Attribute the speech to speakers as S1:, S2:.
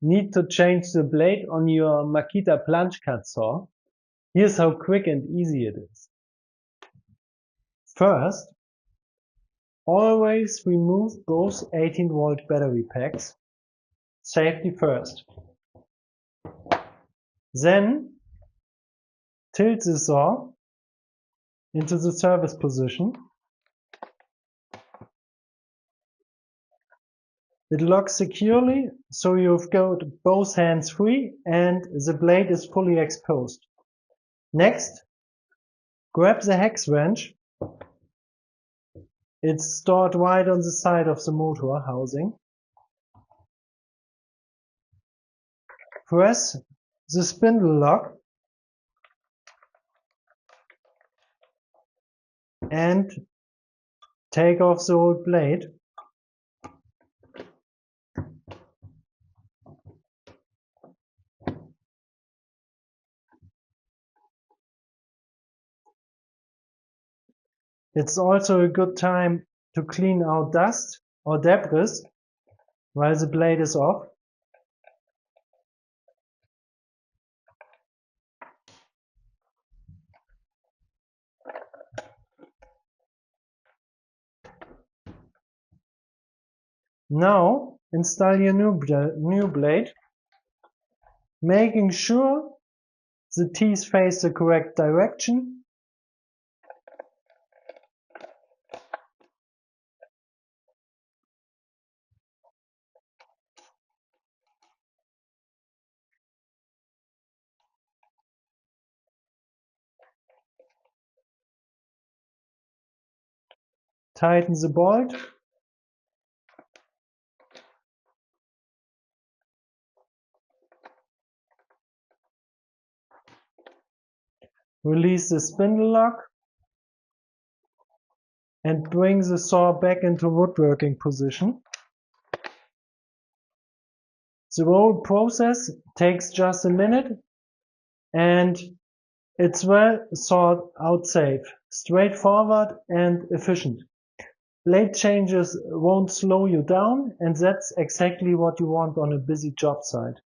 S1: need to change the blade on your Makita Plunge Cut Saw. Here's how quick and easy it is. First, always remove both 18-volt battery packs. Safety first. Then tilt the saw into the service position. It locks securely, so you've got both hands free and the blade is fully exposed. Next, grab the hex wrench. It's stored right on the side of the motor housing. Press the spindle lock and take off the old blade. It's also a good time to clean out dust or debris while the blade is off. Now install your new blade, making sure the teeth face the correct direction. Tighten the bolt. Release the spindle lock and bring the saw back into woodworking position. The whole process takes just a minute and it's well thought out safe, straightforward and efficient. Blade changes won't slow you down, and that's exactly what you want on a busy job site.